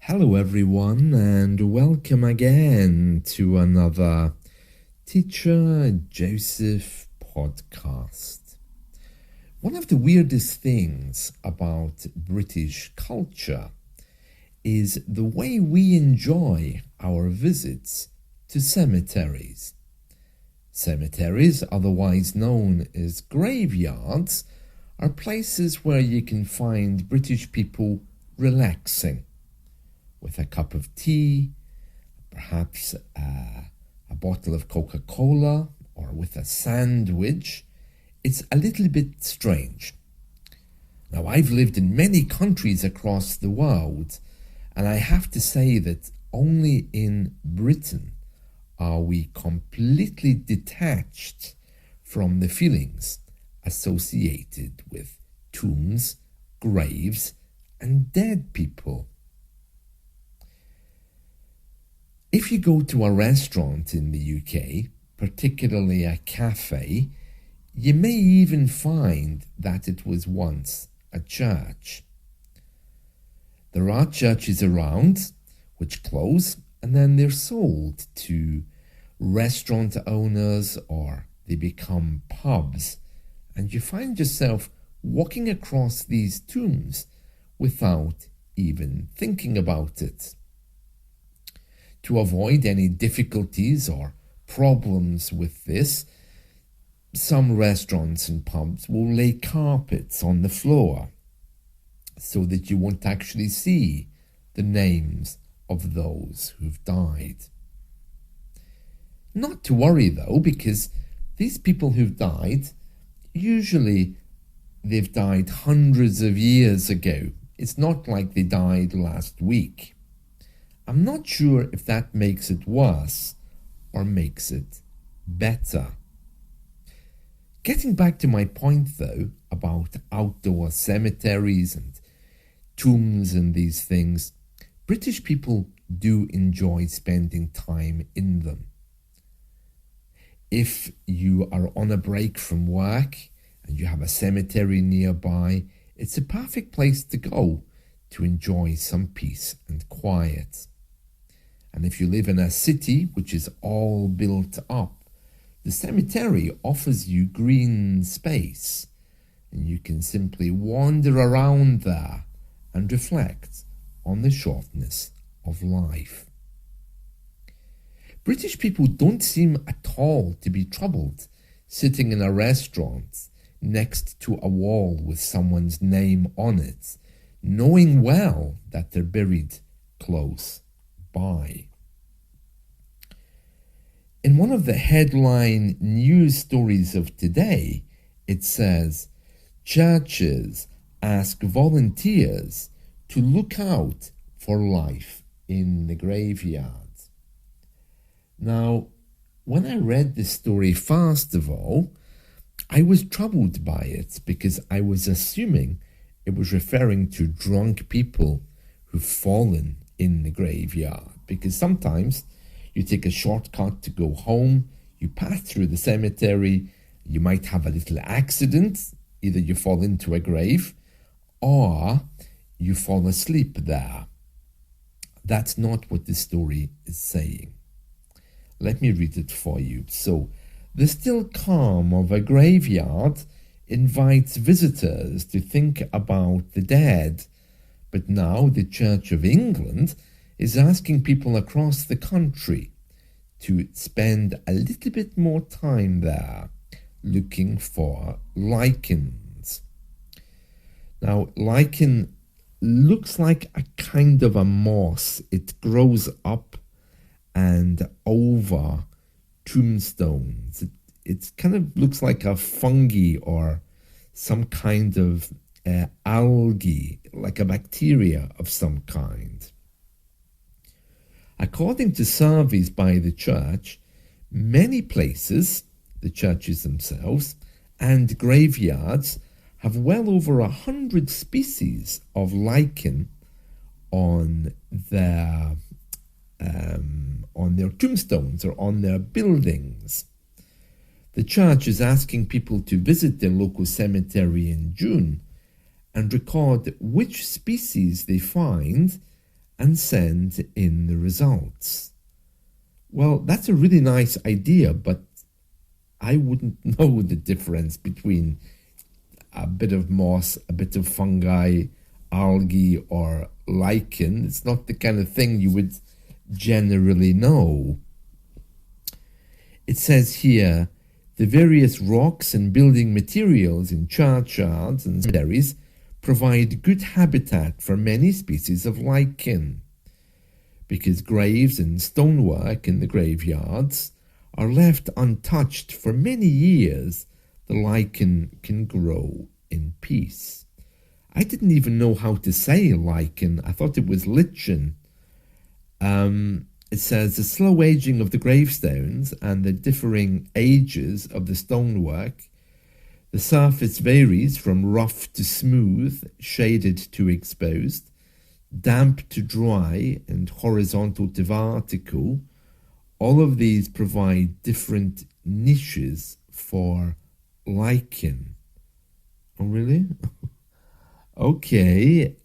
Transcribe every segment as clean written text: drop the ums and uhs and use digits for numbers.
Hello, everyone, and welcome again to another Teacher Joseph podcast. One of the weirdest things about British culture is the way we enjoy our visits to cemeteries. Cemeteries, otherwise known as graveyards, are places where you can find British people relaxing with a cup of tea, perhaps a bottle of Coca-Cola, or with a sandwich. It's a little bit strange. Now, I've lived in many countries across the world, and I have to say that only in Britain are we completely detached from the feelings associated with tombs, graves, and dead people. If you go to a restaurant in the UK, particularly a cafe, you may even find that it was once a church. There are churches around which close and then they're sold to restaurant owners or they become pubs, and you find yourself walking across these tombs without even thinking about it. To avoid any difficulties or problems with this, some restaurants and pubs will lay carpets on the floor so that you won't actually see the names of those who've died. Not to worry though, because these people who've died, usually they've died hundreds of years ago. It's not like they died last week. I'm not sure if that makes it worse or makes it better. Getting back to my point though about outdoor cemeteries and tombs and these things, British people do enjoy spending time in them. If you are on a break from work and you have a cemetery nearby, it's a perfect place to go to enjoy some peace and quiet. And if you live in a city which is all built up, the cemetery offers you green space, and you can simply wander around there and reflect on the shortness of life. British people don't seem at all to be troubled sitting in a restaurant next to a wall with someone's name on it, knowing well that they're buried close by. In one of the headline news stories of today, it says, churches ask volunteers to look out for life in the graveyard. Now, when I read this story, first of all, I was troubled by it because I was assuming it was referring to drunk people who've fallen in the graveyard, because sometimes you take a shortcut to go home, you pass through the cemetery, you might have a little accident, either you fall into a grave or you fall asleep there. That's not what the story is saying. Let me read it for you. So, the still calm of a graveyard invites visitors to think about the dead, but now the Church of England is asking people across the country to spend a little bit more time there looking for lichens. Now, lichen looks like a kind of a moss. It grows up and over tombstones. It kind of looks like a fungi or some kind of algae, like a bacteria of some kind. According to surveys by the church, many places, the churches themselves, and graveyards have well over 100 species of lichen on their tombstones or on their buildings. The church is asking people to visit their local cemetery in June and record which species they find and send in the results. Well, that's a really nice idea, but I wouldn't know the difference between a bit of moss, a bit of fungi, algae, or lichen. It's not the kind of thing you would generally know. It says here, the various rocks and building materials in churchyards and cemeteries provide good habitat for many species of lichen. Because graves and stonework in the graveyards are left untouched for many years, the lichen can grow in peace. I didn't even know how to say lichen. I thought it was lichen. It says the slow aging of the gravestones and the differing ages of the stonework. The surface varies from rough to smooth, shaded to exposed, damp to dry, and horizontal to vertical. All of these provide different niches for lichen. Oh, really? Okay.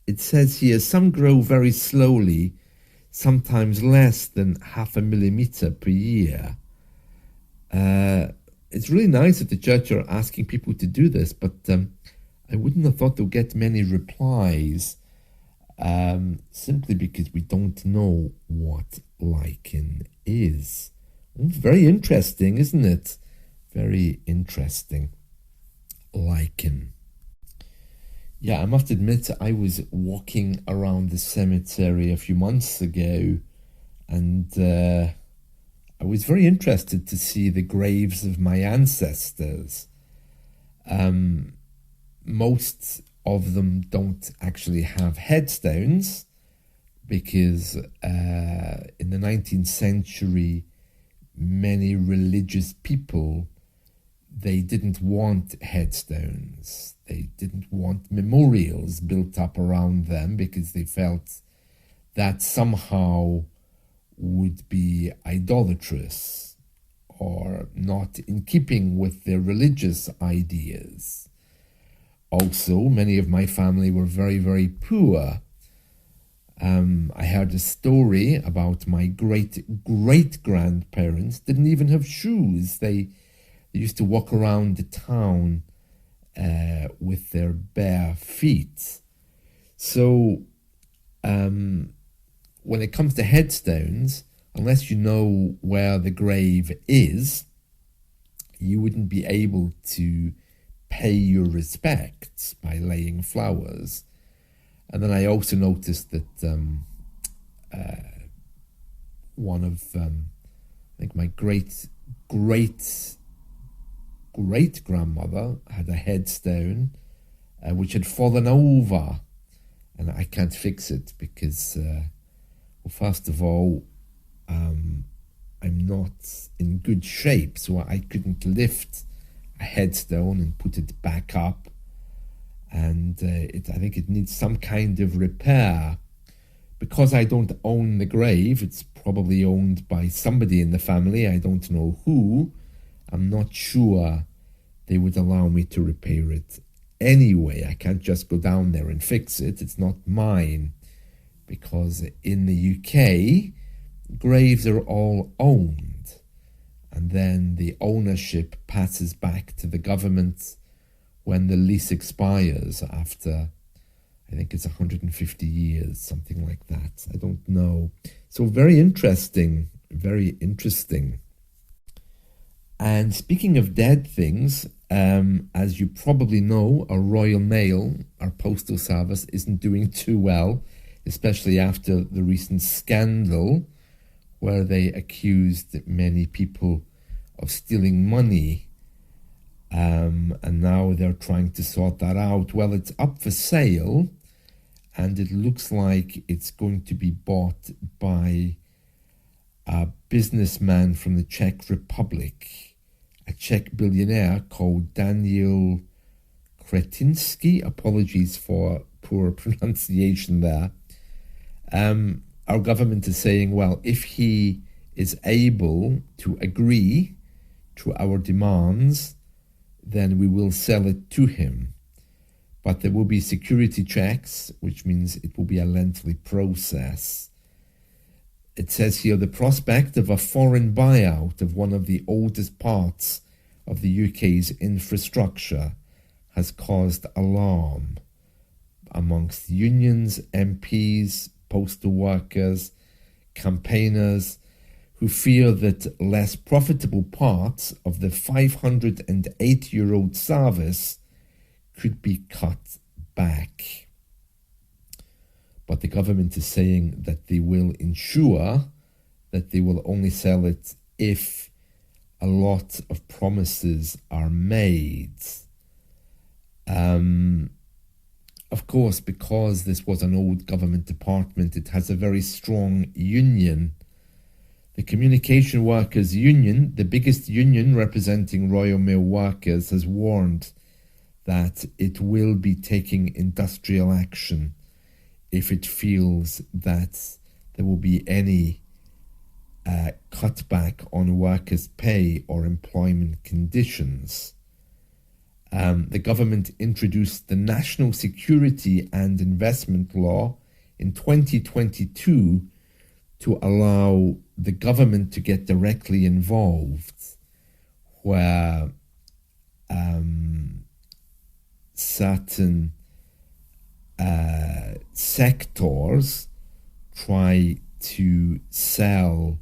It says here, some grow very slowly, sometimes less than 0.5 millimeter per year. It's really nice that the church are asking people to do this, but I wouldn't have thought they'll get many replies, simply because we don't know what lichen is. Very interesting, isn't it? Very interesting. Lichen. Yeah, I must admit, I was walking around the cemetery a few months ago, and I was very interested to see the graves of my ancestors. Most of them don't actually have headstones because in the 19th century, many religious people, they didn't want headstones. They didn't want memorials built up around them because they felt that somehow would be idolatrous or not in keeping with their religious ideas. Also, many of my family were very, very poor. I heard a story about my great-great-grandparents didn't even have shoes. They used to walk around the town with their bare feet. So when it comes to headstones, unless you know where the grave is, you wouldn't be able to pay your respects by laying flowers. And then I also noticed that one of, I think my great-great-grandmother had a headstone which had fallen over, and I can't fix it because, well, first of all, I'm not in good shape, so I couldn't lift a headstone and put it back up, and I think it needs some kind of repair. Because I don't own the grave, it's probably owned by somebody in the family, I don't know who. I'm not sure they would allow me to repair it anyway. I can't just go down there and fix it. It's not mine, because in the UK, graves are all owned, and then the ownership passes back to the government when the lease expires after, I think it's 150 years, something like that. I don't know. So very interesting, very interesting. And speaking of dead things, as you probably know, our Royal Mail, our postal service, isn't doing too well, especially after the recent scandal where they accused many people of stealing money. And now they're trying to sort that out. Well, it's up for sale, and it looks like it's going to be bought by a businessman from the Czech Republic, a Czech billionaire called Daniel Kretinsky. Apologies for poor pronunciation there. Our government is saying, well, if he is able to agree to our demands, then we will sell it to him. but there will be security checks, which means it will be a lengthy process. It says here, the prospect of a foreign buyout of one of the oldest parts of the UK's infrastructure has caused alarm amongst unions, MPs, postal workers, campaigners, who fear that less profitable parts of the 508-year-old service could be cut back. But the government is saying that they will ensure that they will only sell it if a lot of promises are made. Of course, because this was an old government department, it has a very strong union. The Communication Workers Union, the biggest union representing Royal Mail workers, has warned that it will be taking industrial action if it feels that there will be any cutback on workers' pay or employment conditions. The government introduced the National Security and Investment Law in 2022 to allow the government to get directly involved where certain sectors try to sell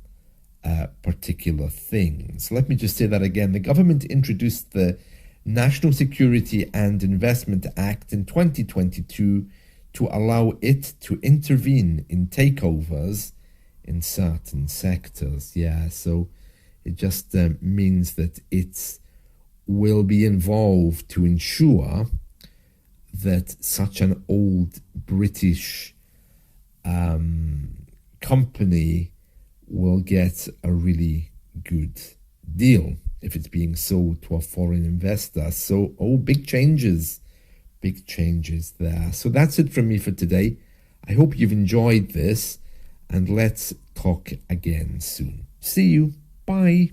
particular things. Let me just say that again. The government introduced the National Security and Investment Act in 2022 to allow it to intervene in takeovers in certain sectors. Yeah, so it just means that it will be involved to ensure that such an old British company will get a really good deal if it's being sold to a foreign investor. So, big changes there. So that's it from me for today. I hope you've enjoyed this, and let's talk again soon. See you. Bye.